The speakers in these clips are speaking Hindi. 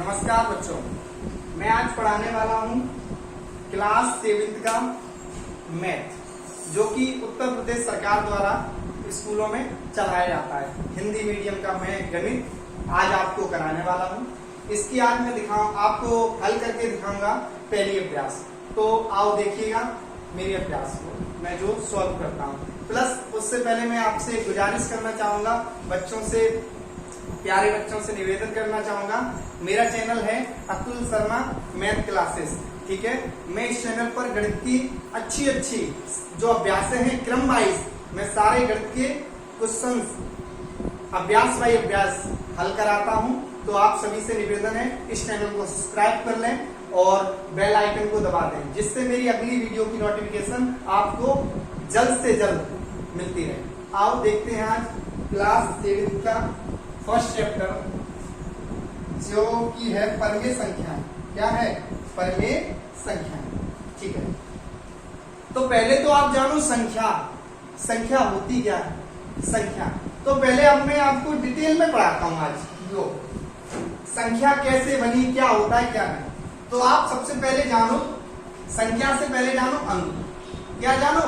नमस्कार बच्चों, मैं आज पढ़ाने वाला हूं क्लास 7th का मैथ, जो कि उत्तर प्रदेश सरकार द्वारा स्कूलों में चलाया जाता है। हिंदी मीडियम का मैं गणित आज आपको कराने वाला हूं। इसकी आज मैं आपको हल करके दिखाऊंगा पहली अभ्यास। तो आओ देखिएगा मेरी अभ्यास को मैं जो सॉल्व करता हूं। प्लस उससे पहले मैं आपसे गुजारिश करना चाहूंगा, बच्चों से, प्यारे बच्चों से निवेदन करना चाहूंगा, मेरा चैनल है अतुल शर्मा मैथ क्लासेस। ठीक है, मैं इस चैनल पर गणित की अच्छी जो अभ्यास हैं क्रम वाइज मैं सारे गणित के क्वेश्चन अभ्यास बाई अभ्यास हल कराता हूं। तो आप सभी से निवेदन है इस चैनल को सब्सक्राइब कर लें और बेल आइकन को दबा दें, जिससे मेरी अगली वीडियो की नोटिफिकेशन आपको जल्द से जल्द मिलती रहे। आओ देखते हैं आज क्लास 7 का फर्स्ट चैप्टर, जो कि है परमेय संख्या। क्या है? परमेय संख्या। ठीक है, तो पहले तो आप जानो संख्या होती क्या है। संख्या तो पहले अब मैं आपको डिटेल में पढ़ाता हूं आज। जो संख्या कैसे बनी, क्या होता है, क्या नहीं। तो आप सबसे पहले जानो, संख्या से पहले जानो अंक। क्या जानो?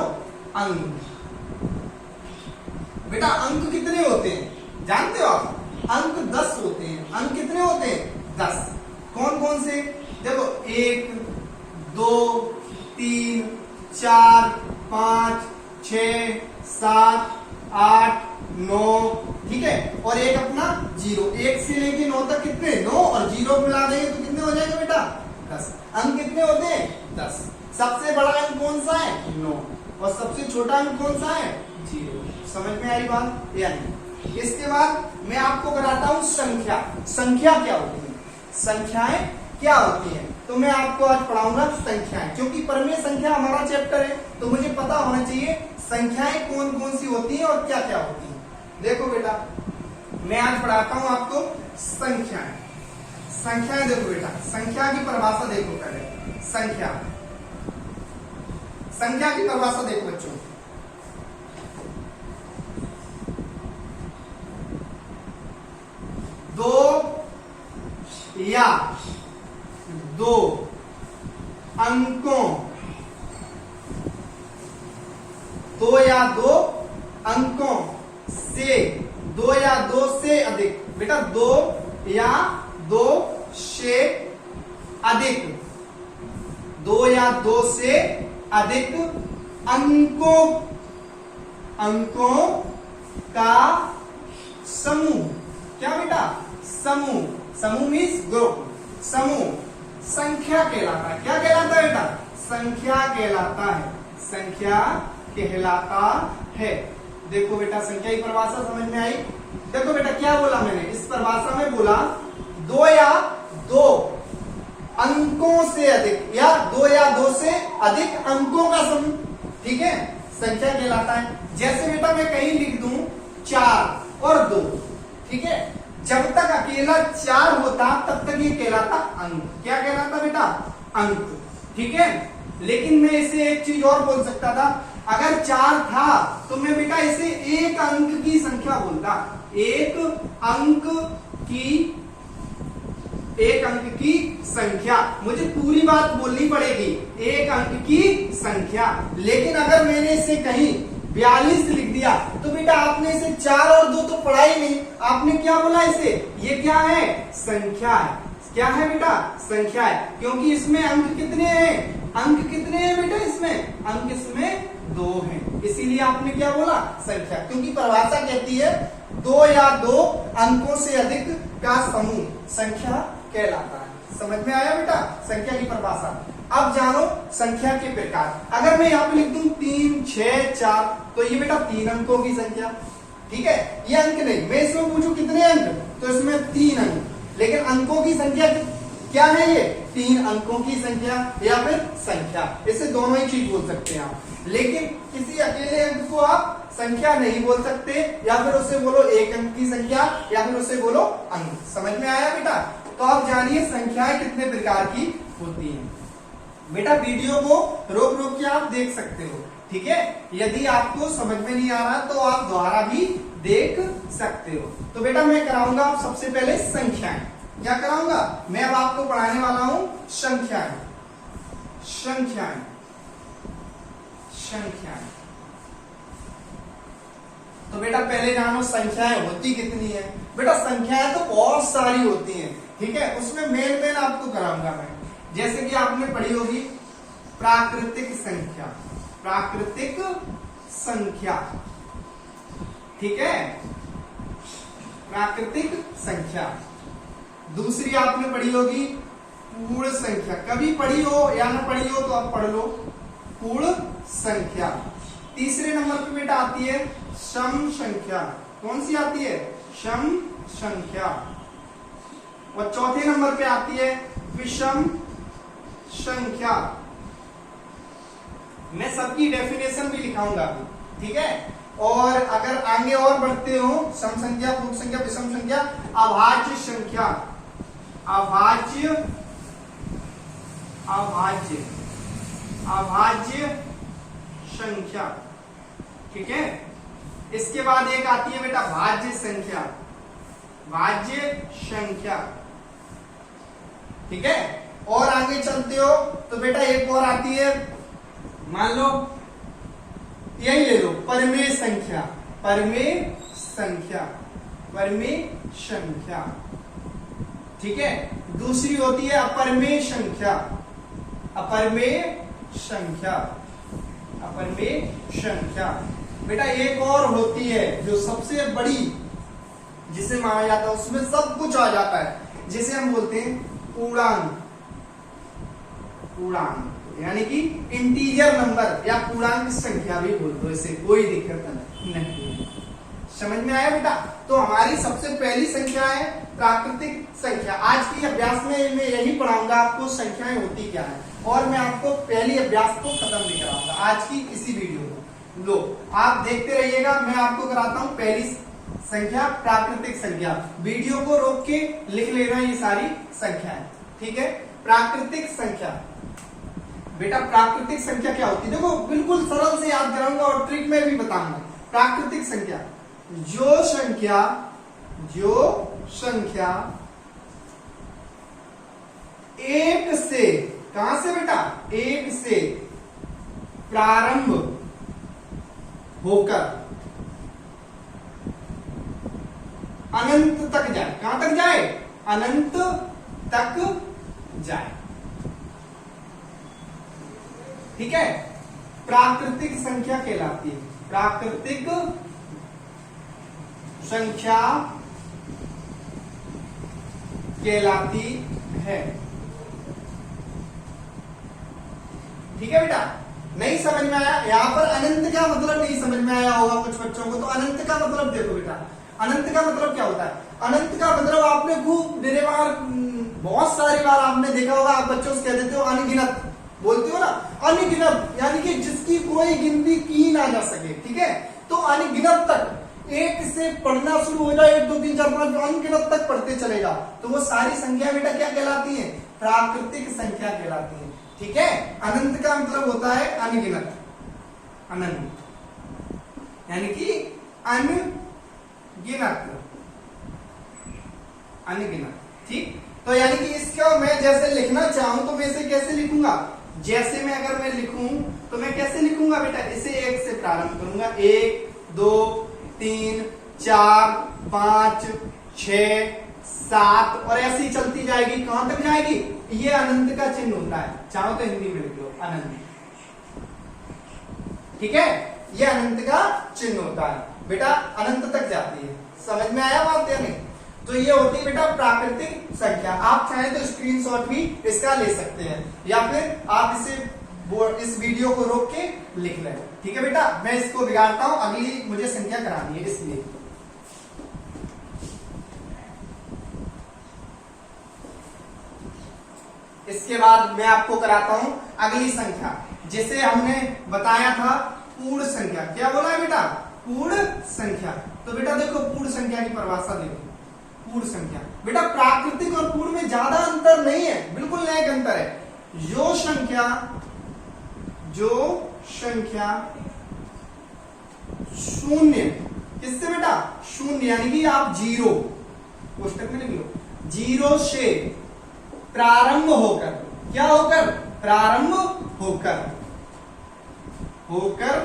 अंक। बेटा अंक कितने होते हैं जानते हो आप? अंक 10 होते हैं। अंक कितने होते हैं? 10। कौन कौन से? देखो 1, 2, 3, 4, 5, 6, 7, 8, 9। ठीक है, और एक अपना 0। 1 से लेके 9 तक कितने? 9, और 0 मिला देंगे तो कितने हो जाएगा बेटा? 10। अंक कितने होते हैं? 10। सबसे बड़ा अंक कौन सा है? 9। और सबसे छोटा अंक कौन सा है? 0। समझ में आई बात या नहीं? इसके बाद मैं आपको कराता हूं संख्या। संख्या क्या होती है, संख्याएं क्या होती हैं। तो मैं आपको आज पढ़ाऊंगा संख्याएं, क्योंकि परमेय संख्या हमारा चैप्टर है, तो मुझे पता होना चाहिए संख्याएं कौन कौन सी होती हैं और क्या क्या होती हैं। देखो बेटा, मैं आज पढ़ाता हूं आपको संख्याएं। संख्याएं देखो बेटा, संख्या की परिभाषा देखो पहले। संख्या की परिभाषा देखो बच्चों। दो अंकों, दो या दो अंकों से, दो या दो से अधिक। बेटा 2 या 2 से अधिक, 2 या 2 से अधिक अंकों का समूह। क्या बेटा? समूह मीन्स ग्रुप। समूह संख्या कहलाता है। क्या कहलाता है बेटा? संख्या कहलाता है। संख्या कहलाता है। देखो बेटा, संख्या की परिभाषा समझ में आई? देखो बेटा, क्या बोला मैंने इस परिभाषा में? बोला 2 या 2 अंकों से अधिक, या 2 या 2 से अधिक अंकों का समूह। ठीक है, संख्या कहलाता है। जैसे बेटा मैं कहीं लिख दूं 4 और 2, ठीक है, जब तक अकेला 4 होता तब तक ये कहलाता अंक। क्या कहलाता बेटा? अंक। ठीक है, लेकिन मैं इसे एक चीज और बोल सकता था। अगर 4 था तो मैं बेटा इसे एक अंक की संख्या बोलता। एक अंक की संख्या। मुझे पूरी बात बोलनी पड़ेगी, एक अंक की संख्या। लेकिन अगर मैंने इसे कहीं 42 लिख दिया तो बेटा आपने इसे 4 और 2 तो पढ़ा ही नहीं। आपने क्या बोला इसे? ये क्या है? संख्या है। क्या है बेटा? संख्या है, क्योंकि इसमें अंक कितने हैं? अंक कितने हैं बेटा? इसमें अंक इसमें 2 हैं, इसीलिए आपने क्या बोला? संख्या। क्योंकि परिभाषा कहती है 2 या 2 अंकों से अधिक का समूह संख्या कहलाता है। समझ में आया बेटा संख्या की परिभाषा? अब जानो संख्या के प्रकार। अगर मैं यहाँ पे लिख दूं 3, 6, 4, तो ये बेटा 3 अंकों की संख्या। ठीक है, ये अंक नहीं। मैं इसमें पूछूं कितने अंक, तो इसमें 3 अंक। लेकिन अंकों की संख्या क्या है? ये 3 अंकों की संख्या या फिर संख्या। इसे दोनों ही चीज बोल सकते हैं आप। लेकिन किसी अकेले अंक को आप संख्या नहीं बोल सकते, या फिर उसे बोलो एक अंक की संख्या, या फिर उसे बोलो अंक। समझ में आया बेटा? तो आप जानिए संख्याएं कितने प्रकार की होती हैं। बेटा वीडियो को रोक के आप देख सकते हो। ठीक है, यदि आपको समझ में नहीं आ रहा तो आप दोबारा भी देख सकते हो। तो बेटा मैं कराऊंगा आप सबसे पहले संख्याएं। क्या कराऊंगा? मैं अब आपको पढ़ाने वाला हूं संख्याएं। संख्याएं संख्याएं तो बेटा पहले जानो संख्याएं होती कितनी है। बेटा संख्याएं तो बहुत सारी होती हैं, ठीक है, उसमें मेन आपको कराऊंगा मैं। जैसे कि आपने पढ़ी होगी प्राकृतिक संख्या, प्राकृतिक संख्या, ठीक है, प्राकृतिक संख्या। दूसरी आपने पढ़ी होगी पूर्ण संख्या, कभी पढ़ी हो या ना पढ़ी हो तो आप पढ़ लो, पूर्ण संख्या। तीसरे नंबर पे बेटा आती है सम संख्या। कौन सी आती है? सम संख्या। और चौथे नंबर पे आती है विषम संख्या। मैं सबकी डेफिनेशन भी लिखाऊंगा, ठीक है। और अगर आगे और बढ़ते हो, सम संख्या, पूर्ण संख्या, विषम संख्या, अभाज्य संख्या, अभाज्य अभाज्य अभाज्य संख्या, ठीक है। इसके बाद एक आती है बेटा भाज्य संख्या, भाज्य संख्या, ठीक है। और आगे चलते हो तो बेटा एक और आती है, मान लो यही ले लो, परमेय संख्या, परमेय संख्या, परमेय संख्या, ठीक है। दूसरी होती है अपरमेय संख्या, अपरमेय संख्या, अपरमेय संख्या। बेटा एक और होती है जो सबसे बड़ी, जिसे माना जाता है उसमें सब कुछ आ जाता है, जिसे हम बोलते हैं पूर्णांक, पूर्णांक यानी कि इंटीजर नंबर या पूर्णांक संख्या भी बोल दो, इसे कोई दिक्कत नहीं। समझ में आया बेटा? तो हमारी सबसे पहली संख्या है प्राकृतिक संख्या। आज की अभ्यास में मैं यही पढ़ाऊंगा आपको संख्याएं होती क्या है, और मैं आपको पहली अभ्यास को खत्म भी कराऊंगा आज की इसी वीडियो में। लो आप देखते रहिएगा, मैं आपको कराता हूं पहली संख्या प्राकृतिक संख्या। वीडियो को रोक के लिख लेना ये सारी संख्याएं, ठीक है। प्राकृतिक संख्या, बेटा प्राकृतिक संख्या क्या होती है? देखो बिल्कुल सरल से याद कराऊंगा और ट्रिक में भी बताऊंगा। प्राकृतिक संख्या जो संख्या एक से, कहां से बेटा? एक से प्रारंभ होकर अनंत तक जाए। कहां तक जाए? अनंत तक जाए, ठीक है, प्राकृतिक संख्या कहलाती है। प्राकृतिक संख्या कहलाती है, ठीक है बेटा। नहीं समझ में आया? यहां पर अनंत का मतलब नहीं समझ में आया होगा कुछ बच्चों को, तो अनंत का मतलब देखो बेटा, अनंत का मतलब क्या होता है? अनंत का मतलब आपने खूब मेरे बार बहुत सारी बार आपने देखा होगा, आप बच्चों से कह देते हो अनगिनत, बोलते हो ना, अनगिनत यानी कि जिसकी कोई गिनती की ना जा सके, ठीक है। तो अनगिनत तक, एक से पढ़ना शुरू हो जाए, 1 2 3 4 5 अनगिनत तक पढ़ते चलेगा, तो वो सारी संख्या बेटा क्या कहलाती है? प्राकृतिक संख्या कहलाती है, ठीक है। अनंत का मतलब होता है अनगिनत, अनंत यानी कि अनगिनत, अनगिनत, ठीक। तो यानी कि इसका मैं जैसे लिखना चाहूं तो मैं इसे कैसे लिखूंगा? जैसे मैं अगर मैं लिखूं तो मैं कैसे लिखूंगा बेटा? इसे 1 से प्रारंभ करूंगा, 1 2 3 4 5 6 7 और ऐसे ही चलती जाएगी। कहां तक जाएगी? ये अनंत का चिन्ह होता है, चाहो तो हिंदी में लिख लो अनंत, ठीक है। ये अनंत का चिन्ह होता है बेटा, अनंत तक जाती है। समझ में आया बात या नहीं? तो ये होती है बेटा प्राकृतिक संख्या। आप चाहें तो स्क्रीनशॉट भी इसका ले सकते हैं, या फिर आप इस वीडियो को रोक के लिख लें, ठीक है बेटा। मैं इसको बिगाड़ता हूं, अगली मुझे संख्या करानी है इसलिए। इसके बाद मैं आपको कराता हूं अगली संख्या, जिसे हमने बताया था पूर्ण संख्या। क्या बोला है बेटा? पूर्ण संख्या। तो बेटा देखो पूर्ण संख्या की परिभाषा देखो। पूर्ण संख्या बेटा प्राकृतिक और पूर्ण में ज्यादा अंतर नहीं है, बिल्कुल नया एक अंतर है। जो संख्या शून्य, किससे बेटा? शून्य यानी कि आप 0 पुस्तक में लिख लो, जीरो से प्रारंभ होकर, क्या होकर, प्रारंभ होकर, होकर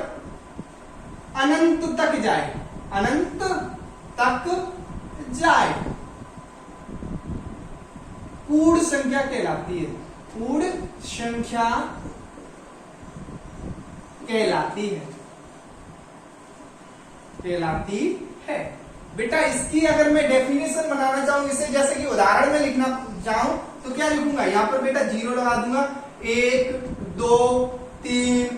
अनंत तक जाए, अनंत तक जाए, पूर्ण संख्या कहलाती है, पूर्ण संख्या कहलाती है, कहलाती है। बेटा इसकी अगर मैं डेफिनेशन बनाना चाहूं, इसे जैसे कि उदाहरण में लिखना चाहूं तो क्या लिखूंगा, यहां पर बेटा जीरो लगा दूंगा, 1 2 3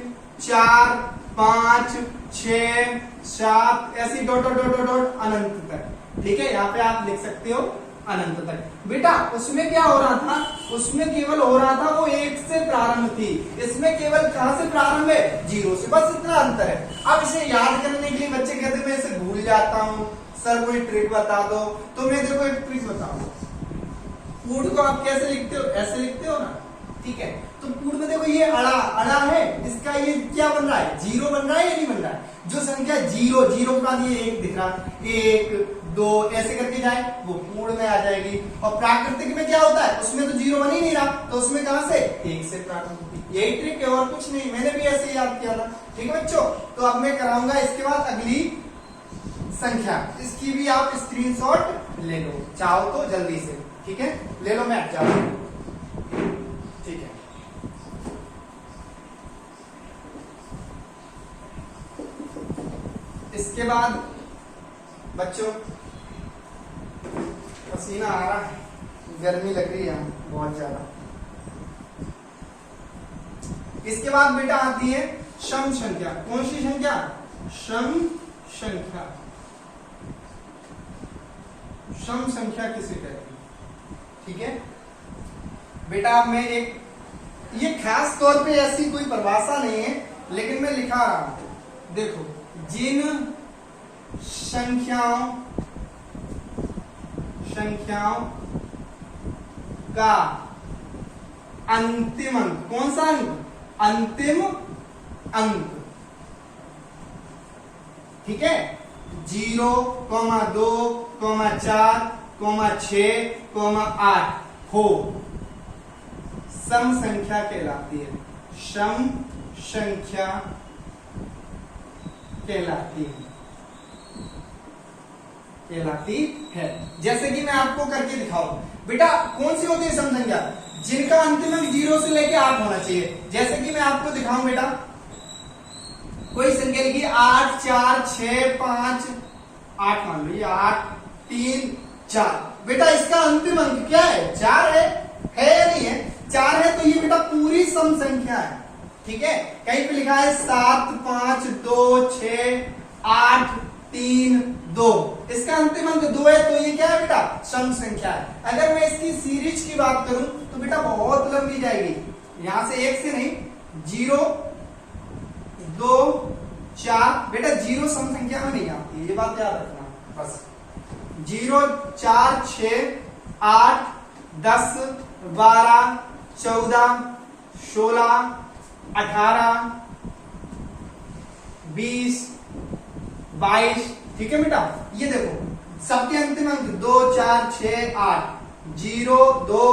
4 5 6 7 ऐसी डॉट डॉट डॉट डॉट अनंत तक। ठीक है, यहाँ पे आप लिख सकते हो अनंत तक। बेटा उसमें क्या हो रहा था, उसमें केवल हो रहा था वो 1 से प्रारंभ थी, इसमें केवल कहां से प्रारंभ है, 0 से, बस इतना अंतर है। अब इसे याद करने के लिए बच्चे कहते मैं इसे भूल जाता हूं, सर कोई ट्रिक बता दो, तो मैं देखो एक ट्रिक बताऊंगा। पूर्ण को आप कैसे लिखते हो, ऐसे लिखते हो ना, ठीक है। तो पूर्ण में देखो ये अड़ा है, इसका ये क्या बन रहा है, 0 बन रहा है या नहीं बन रहा है। जो संख्या 0 0 के बाद ये 1 दिख रहा, 1 2 ऐसे करके जाए वो पूर्ण में आ जाएगी। और प्राकृतिक में क्या होता है, उसमें तो 0 बन ही नहीं रहा, तो उसमें कहां से, 1 से प्रारंभ होती। यही ट्रिक है और कुछ नहीं, मैंने भी ऐसे ही याद किया था। ठीक है बच्चों, तो अब मैं कराऊंगा इसके बाद अगली संख्या, इसकी भी आप स्क्रीनशॉट ले लो चाहो तो जल्दी से। ठीक है, ले लो, मैं जाता हूं। ठीक है, इसके बाद बच्चों पसीना आ रहा है, गर्मी लग रही है बहुत ज्यादा। इसके बाद बेटा आती है सम संख्या। कौन सी संख्या, सम संख्या। सम संख्या किसे कहते हैं, ठीक है बेटा। मैं एक, ये खास तौर पे ऐसी कोई परिभाषा नहीं है, लेकिन मैं लिखा रहा हूं। देखो, जिन संख्याओं का अंतिम अंक, कौन सा अंक, अंतिम अंक, ठीक है, 0, 2, 4, 6, 8 हो, सम संख्या कहलाती है, सम संख्या कहलाती है। जैसे कि मैं आपको करके दिखाऊं बेटा, कौन सी होती है सम संख्या, जिनका अंतिम अंक 0 से लेके 8 होना चाहिए। जैसे कि मैं आपको दिखाऊं बेटा, कोई संख्या लिखी 8 4 6 5 8, मान लो ये 8 3 4, बेटा इसका अंतिम अंक क्या है, 4 है या नहीं है, 4 है, तो ये बेटा पूरी सम संख्या है। ठीक है, कहीं पे लिखा है 7 5 2 6 8 3 2, इसका अंतिम अंक 2 है, तो ये क्या है बेटा, सम संख्या है। अगर मैं इसकी सीरीज की बात करूं तो बेटा बहुत लंबी जाएगी, यहां से 1 से नहीं, 0 2 4, बेटा 0 सम संख्या में नहीं आती है, ये बात याद रखना बस। 0 4 6 8 10 12 14 16 18 20 22, ठीक है बेटा। ये देखो सबके अंतिम अंक 2 4 6 8, 0 2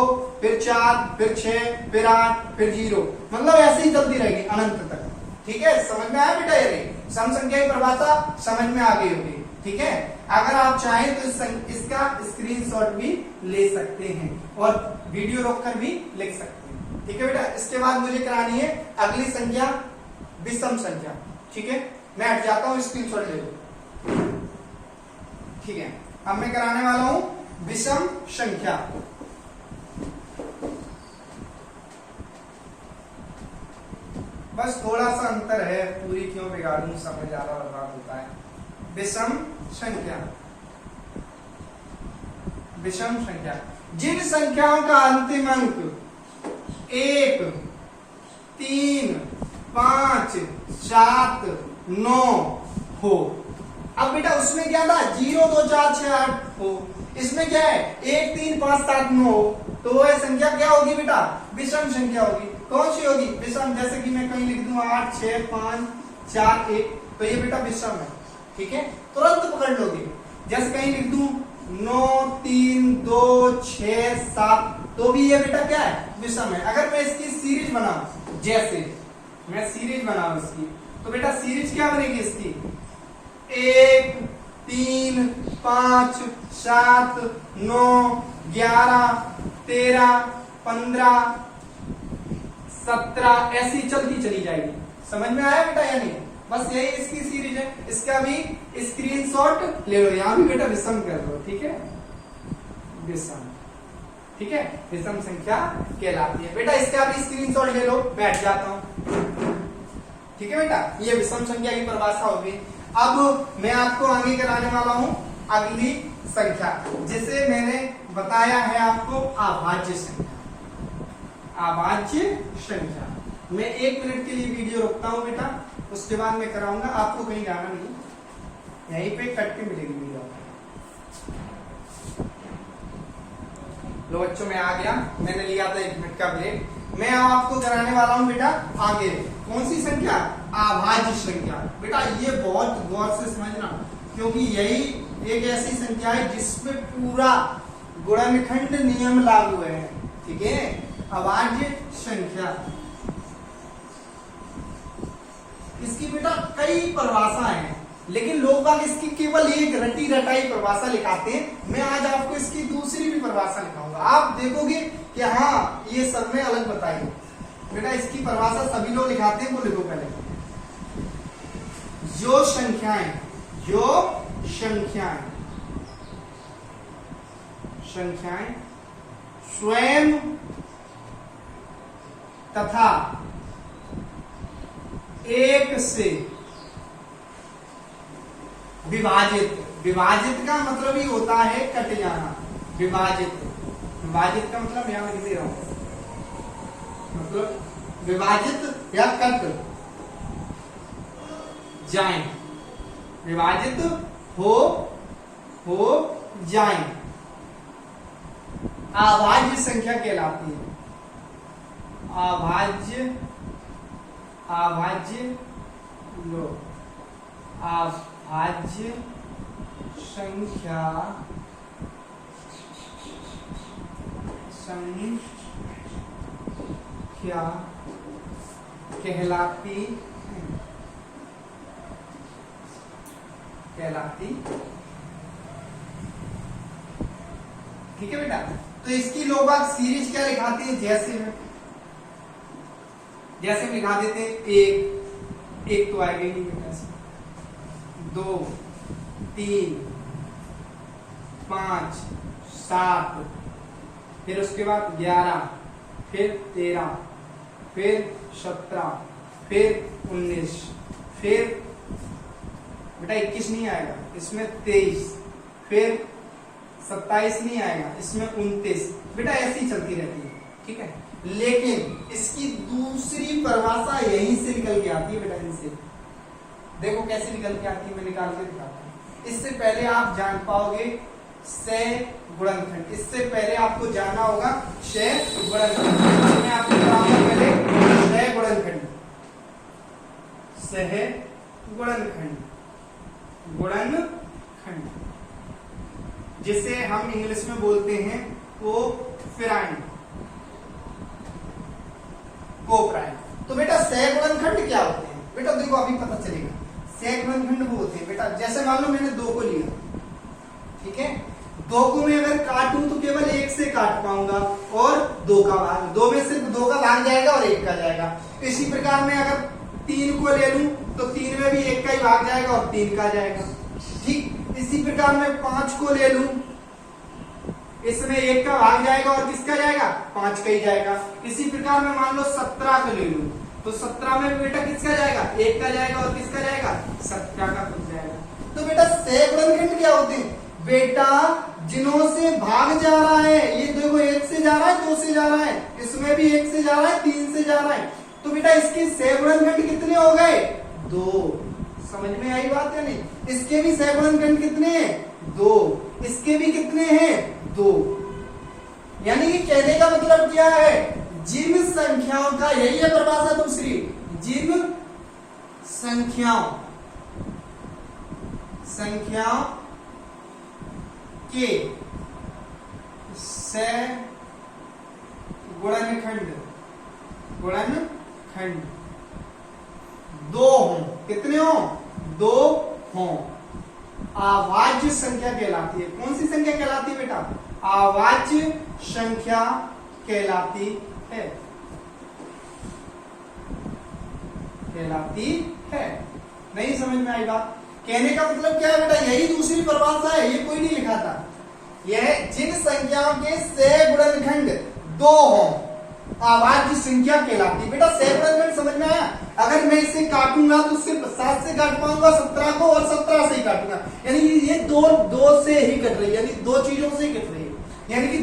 फिर 4 फिर 6 फिर 8 फिर 0, मतलब ऐसे ही चलती रहेगी अनंत तक। ठीक है, समझ में आया बेटा, ये सम संख्या की परिभाषा समझ में आ गई होगी। ठीक है, अगर आप चाहें तो इसका स्क्रीनशॉट भी ले सकते हैं और वीडियो रोककर भी लिख सकते हैं। ठीक है बेटा, इसके बाद मुझे करानी है अगली संख्या, विषम संख्या। ठीक है, मैं हट जाता हूं, स्क्रीनशॉट ले लो। ठीक है, अब मैं कराने वाला हूं विषम संख्या। बस थोड़ा सा अंतर है, पूरी क्यों बिगाड़ूं, समय ज्यादा बर्बाद होता है। विषम संख्या, विषम संख्या, जिन संख्याओं का अंतिम अंक 1 3 5 7 9 हो। अब बेटा उसमें क्या था, 0 2 4 6 8 हो, इसमें क्या है 1 3 5 7 9 हो, तो वह संख्या क्या होगी बेटा, विषम संख्या होगी। कौन सी होगी, विषम। जैसे कि मैं कहीं लिख दूं 8 6 5 4 1, तो ये बेटा विषम है। ठीक है, तुरंत पकड़ लोगे। जैसे कहीं लिख दूं 9 3 2 6 7, तो भी ये बेटा क्या है, विषम है। अगर मैं इसकी सीरीज बनाऊं, जैसे मैं सीरीज बनाऊं इसकी, तो बेटा सीरीज क्या बनेगी इसकी, 1 3 5 7 9 11 13 15 17 ऐसी चलती चली जाएगी। समझ में आया बेटा या नहीं? बस यही इसकी सीरीज है। इसका भी स्क्रीनशॉट ले लो, यहां भी बेटा विषम कर दो, ठीक है, विषम, ठीक है, विषम संख्या कहलाती है। बेटा इसका भी स्क्रीनशॉट ले लो, बैठ जाता हूं, ठीक है बेटा, ये विषम संख्या की परिभाषा होगी। अब मैं आपको आगे कराने वाला हूं अगली संख्या, जिसे मैंने बताया है आपको अभाज्य संख्या। अभाज्य संख्या, मैं 1 मिनट के लिए वीडियो रोकता हूं बेटा, उसके बाद मैं कराऊंगा, आपको कहीं जाना नहीं, यहीं पे कट के मिलेगी वीडियो। लो बच्चों मैं आ गया, मैंने लिया था 1 मिनट का ब्रेक। मैं आपको कराने वाला हूं बेटा आगे कौन सी संख्या, अभाज्य संख्या। बेटा ये बहुत गौर से समझना, क्योंकि यही एक ऐसी संख्या है जिसमें पूरा गुणनखंड नियम लागू है, ठीक है। अभाज्य संख्या, इसकी बेटा कई परिभाषाएं हैं, लेकिन लोग बाग इसकी केवल एक रटी रटाई परिभाषा लिखाते हैं। मैं आज आपको इसकी दूसरी भी परिभाषा लिखाऊंगा, आप देखोगे कि हाँ ये सब में अलग बताई। बेटा इसकी परिभाषा सभी लोग लिखाते हैं, वो लिखो पहले। जो संख्याएं स्वयं तथा एक से विभाजित का मतलब ही होता है कट जाना। विभाजित का मतलब यहां लिख दे रहा हूं, मतलब विभाजित या कट जाए, विभाजित हो जाए, अभाज्य संख्या कहलाती है। अभाज्य संख्या कहलाती, ठीक है बेटा। तो इसकी लोग बाग सीरीज क्या लिखाते हैं, जैसे हम लिखा देते हैं, एक तो आएगा ही नहीं बेटा, 2 3 5 7, फिर उसके बाद 11, फिर 13, फिर 17, फिर 19, फिर बेटा 21 नहीं आएगा, इसमें 23, फिर 27 नहीं आएगा, इसमें 29। बेटा ऐसी चलती रहती है, ठीक है। लेकिन इसकी दूसरी परिभाषा यहीं से निकल के आती है बेटा, इनसे देखो कैसे निकल के आती है, मैं निकाल के दिखाता हूं। इससे पहले आप जान पाओगे सह गुणनखंड, इससे पहले आपको जानना होगा सह गुणनखंड। मैं आपको बताऊंगा पहले सह गुणनखंड, जिसे हम इंग्लिश में बोलते हैं कोऑफरेंट, कोऑफरेंट। तो बेटा सह गुणनखंड क्या होते हैं, बेटा देखो अभी पता चलेगा। सह गुणनखंड वो होते हैं बेटा, जैसे मान लो मैंने 2 को लिया, ठीक है, 2 को मैं अगर काटूं तो केवल 1 से काट पाऊंगा, और 2 का भाग, 2 में सिर्फ 2 का भाग जाएगा और 1 का जाएगा। इसी प्रकार में अगर 3 को ले लूं तो 3 में भी 1 का ही भाग जाएगा और 3 का जाएगा, ठीक। इसी प्रकार में 5 को ले लूं, इसमें 1 का भाग जाएगा और किसका जाएगा, 5 का ही जाएगा। इसी प्रकार में मान लो 17 को ले लूं तो 17 में बेटा किसका जाएगा, 1 का जाएगा और किसका जाएगा, 17 का खुद जाएगा। तो बेटा सह गुणनखंड क्या होते हैं, बेटा जिनों से भाग जा रहा है, ये देखो 1 से जा रहा है, 2 से जा रहा है, इसमें भी 1 से जा रहा है, 3 से जा रहा है, तो बेटा इसके सह गुणनखंड कितने हो गए, 2। समझ में आई बात या नहीं? इसके भी सह गुणनखंड कितने हैं, 2, इसके भी कितने हैं, 2। यानी कि कहने का मतलब क्या है, जिन संख्याओं का, यही है परिभाषा दूसरी, जिन संख्याओं के से गुणनखंड दो हों, कितने हों? दो हों, अभाज्य संख्या कहलाती है। कौन सी संख्या कहलाती है बेटा? अभाज्य संख्या कहलाती है। नहीं समझ में आई बात? कहने का मतलब क्या है बेटा? यही दूसरी परिभाषा है, ये कोई नहीं लिखा था। यह जिन संख्याओं के से गुणनखंड दो हों, अभाज्य संख्या कहलाती। बेटा से गुणनखंड समझ में आया? अगर मैं इसे काटूंगा तो सिर्फ 7 से काट पाऊंगा 17 को, और 17 से ही काटूंगा, यानी ये दो से ही कट रही है, यानी दो चीजों से ही कट रही है, यानी कि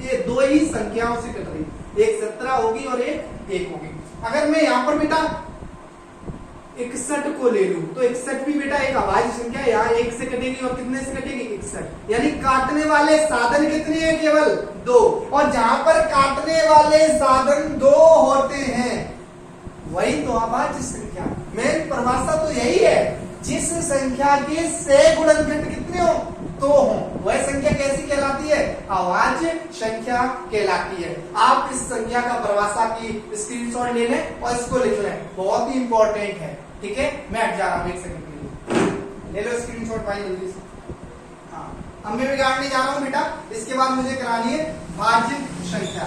ये दो ही संख्याओं से कट रही है। एक 17 होगी और एक होगी। अगर मैं यहाँ पर बेटा 61 को ले लूं तो 61 भी बेटा एक अभाज्य संख्या है। यहाँ 1 से कटेगी और कितने से कटेगी? 61। यानी काटने वाले साधन कितने हैं? केवल 2। और जहां पर काटने वाले साधन 2 होते हैं वही तो अभाज्य संख्या। मेन परिभाषा तो यही है, जिस संख्या के से गुणनखंड कितने हो? 2 हो, वह संख्या कैसी कहलाती है? अभाज्य संख्या कहलाती है। आप इस संख्या का परिभाषा की स्क्रीनशॉट ले लें और इसको लिख लें, बहुत ही इंपॉर्टेंट है। ठीक है, मैं हट जा रहा हूं 1 सेकंड के लिए, ले लो स्क्रीनशॉट भाई जल्दी से। हाँ, अब मैं बिगाड़ने जा रहा हूं बेटा, इसके बाद मुझे करानी है भाज्य संख्या।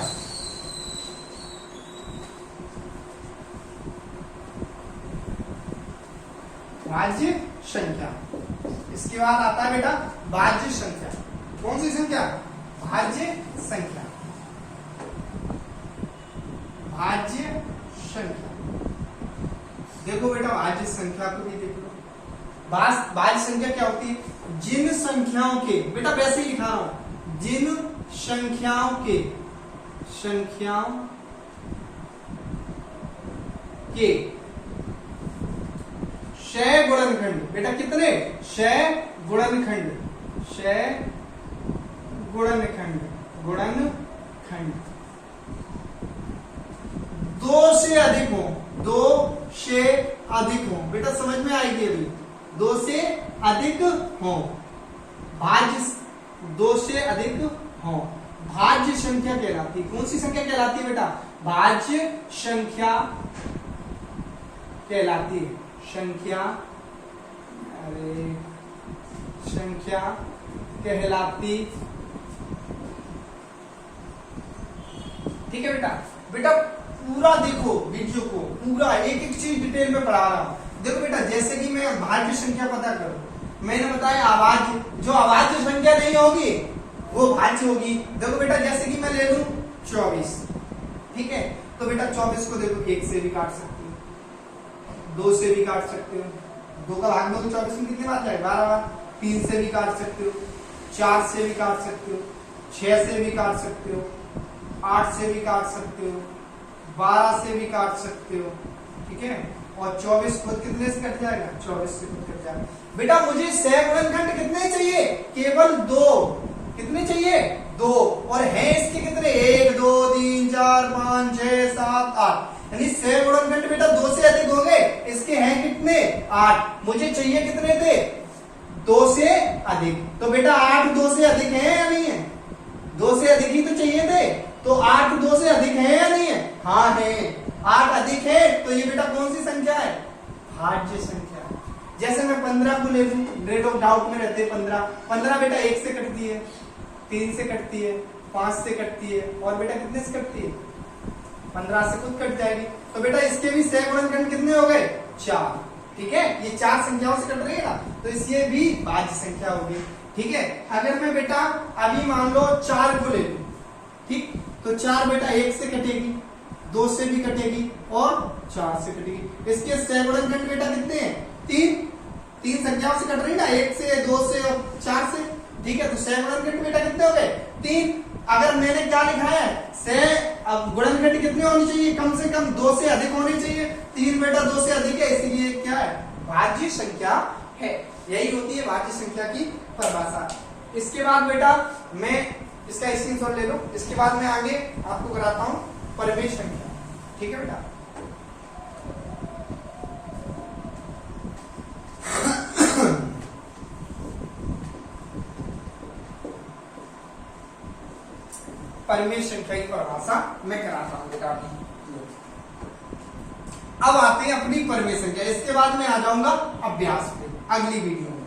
भाज्य संख्या, इसके बाद आता है बेटा भाज्य संख्या। कौन सी संख्या? भाज्य संख्या। भाज्य संख्या देखो बेटा, भाज्य संख्या को भी देख लो। भाज्य संख्या क्या होती है? जिन संख्याओं के, बेटा वैसे ही लिखा रहा हूं, जिन संख्याओं के क्षय गुणनखंड, बेटा कितने? क्षय गुणनखंड 2 से अधिक हो, 2 से अधिक हो। बेटा समझ में आएगी अभी? 2 से अधिक हो, भाज्य 2 से अधिक हो, भाज्य संख्या कहलाती है। कौन सी संख्या कहलाती है बेटा? भाज्य संख्या कहलाती है। संख्या कहलाती। ठीक है बेटा? बेटा पूरा देखो वीडियो को, पूरा एक एक चीज डिटेल में पढ़ा रहा हूं। देखो बेटा, जैसे कि मैं भाज्य संख्या पता करूं, मैंने बताया अभाज्य, जो अभाज्य संख्या नहीं होगी वो भाज्य होगी। देखो बेटा, जैसे कि मैं ले लूं 24, ठीक है, तो बेटा 24 को देखो 1 से भी काट सकते हो, 2 से भी काट सकते हो, 2 का भाग में तो 24 में कितनी बार जाए? 12 बार। 3 से भी काट सकते हो, 4 से भी काट सकते हो, 6 से भी काट सकते हो, 8 से भी काट सकते हो, 12 से भी काट सकते हो। ठीक है, और 24 खुद कितने से कट जाएगा? 24 से खुद कट जाएगा। बेटा मुझे सह गुणनखंड कितने चाहिए? केवल 2। कितने चाहिए? 2। और है इसके कितने? 1 2 3 4 5 6 7 8, यानी सह गुणनखंड बेटा 2 से अधिक होंगे। इसके हैं कितने? 8। मुझे चाहिए कितने थे? 2 से अधिक। तो बेटा 8 2 से अधिक है या नहीं है? 2 से अधिक ही तो चाहिए थे, तो 8 2 से अधिक है या नहीं है? हाँ है। 8 अधिक है, तो ये बेटा कौन सी संख्या है? भाज्य संख्या। जैसे मैं 15 को ले लूं, रेट ऑफ डाउट में रहते 15 बेटा 1 से कटती है, 3 से कटती है, 5 से कटती है, और बेटा कितने से कटती है? 15 से खुद कट जाएगी। तो बेटा इसके भी सह गुणनखंड कितने हो गए? 4। ठीक है, ये 4 संख्याओं से कट रही है ना, तो इसलिए भी भाज्य संख्या होगी। ठीक है, अगर मैं बेटा अभी मान लो 4 को ले लूं, ठीक, तो 4 बेटा 1 से कटेगी, 2 से भी कटेगी और 4 से कटेगी। इसके सह गुणनखंड बेटा कितने हैं? 3 संख्याओं से कट रही ना, 1 से, 2 से और 4 से। ठीक है, तो सह गुणनखंड बेटा कितने हो गए? 3। अगर मैंने क्या लिखा है? सह अब गुणनखंड कितने होनी चाहिए? कम से कम 2 से अधिक होनी चाहिए। 3 बेटा 2 से अधिक है, इसलिए क्या है? भाज्य संख्या है। यही होती है भाज्य संख्या की परिभाषा। इसके बाद बेटा मैं इसका स्क्रीनशॉट ले लो, इसके बाद मैं आगे आपको कराता हूं परिमेय संख्या। ठीक है बेटा? परिमेय संख्या की परिभाषा मैं कराता हूं बेटा अभी। अब आते हैं अपनी परिमेय संख्या, इसके बाद मैं आ जाऊंगा अभ्यास पे अगली वीडियो में।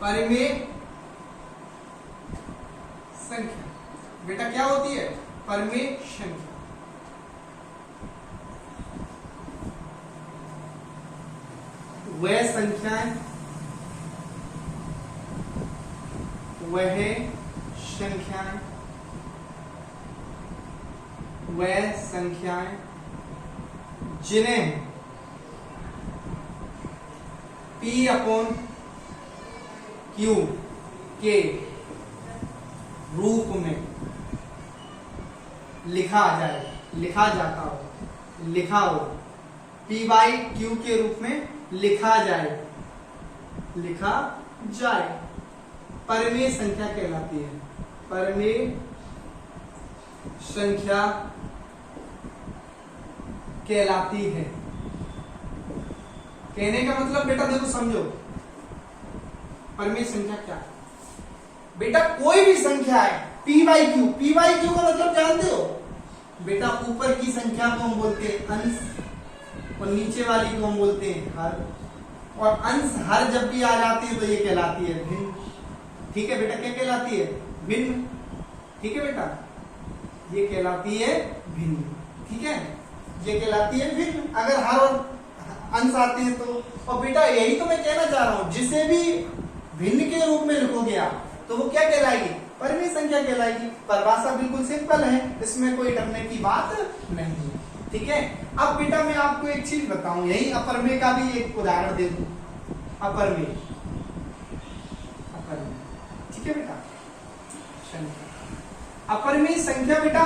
परिमेय संख्या बेटा क्या होती है? परिमेय संख्या वह संख्याएं जिन्हें P अपॉन Q के रूप में लिखा जाता हो, P बाई Q के रूप में लिखा जाए, परिमेय संख्या कहलाती है। परिमेय संख्या कहलाती है। कहने का मतलब बेटा देखो समझो, परिमेय संख्या क्या है? बेटा कोई भी संख्या है P by Q, P by Q का मतलब जानते हो बेटा? ऊपर की संख्या को हम बोलते हैं अंश और नीचे वाली को हम बोलते हैं हर, और अंश हर जब भी आ जाती है तो ये कहलाती है भिन्न। ठीक है बेटा, क्या कहलाती है? भिन्न। ठीक है बेटा, ये कहलाती है भिन्न। ठीक है, ये कहलाती है भिन्न अगर हर और अंश आते हैं तो। और बेटा यही तो मैं कहना चाह रहा हूं, जिसे भी भिन्न के रूप में लिखोगे आप तो वो क्या कहलाएगी? परिमेय संख्या कहलाएगी। परिभाषा बिल्कुल सिंपल है, इसमें कोई डरने की बात नहीं है। ठीक है, अब बेटा मैं आपको एक चीज बताऊं, यही अपरमेय का भी एक उदाहरण दे दूं। अपरमेय, ठीक है बेटा, अपरमेय संख्या बेटा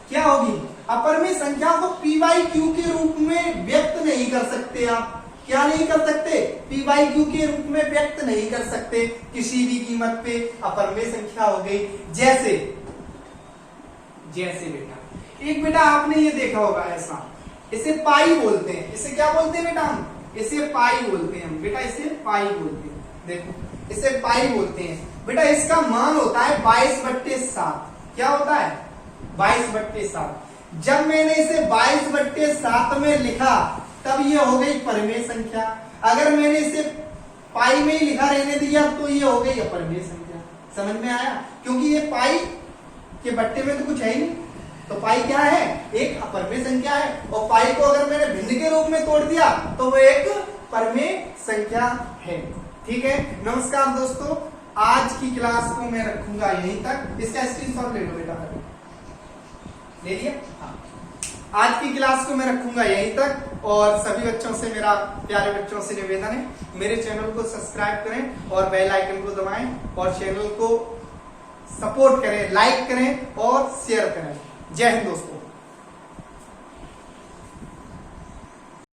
क्या होगी? अपरमेय संख्या को P बाई Q के रूप में व्यक्त नहीं कर सकते आप। क्या नहीं कर सकते? P बाई Q के रूप में व्यक्त नहीं कर सकते किसी भी कीमत पे। अपरमेय संख्या हो गई जैसे बेटा एक बेटा आपने ये देखा होगा ऐसा, इसे पाई बोलते हैं। इसे क्या बोलते हैं बेटा? हम इसे पाई बोलते हैं। बेटा इसे पाई बोलते हैं। देखो इसे पाई बोलते हैं बेटा। इसका मान होता है 22/7। क्या होता है? 22/7। जब मैंने इसे 22/7 में लिखा तब ये हो गई परिमेय संख्या। अगर मैंने इसे पाई में ही लिखा रहने दिया तो ये हो गई अपरिमेय संख्या। समझ में आया? क्योंकि ये पाई के बट्टे में तो कुछ है ही नहीं, तो पाई क्या है? एक अपरिमेय संख्या है। और पाई को अगर मैंने भिन्न के रूप में तोड़ दिया तो वो एक परिमेय संख्या है। ठीक है, नमस्कार दोस्तों, आज की क्लास को मैं रखूंगा यहीं तक। इसका स्क्रीनशॉट ले लो बेटा, ले लिया? हाँ, आज की क्लास को मैं रखूंगा यहीं तक। और सभी बच्चों से, मेरा प्यारे बच्चों से निवेदन है, मेरे चैनल को सब्सक्राइब करें और बेल आइकन को दबाएं और चैनल को सपोर्ट करें, लाइक करें और शेयर करें। जय हिंद दोस्तों।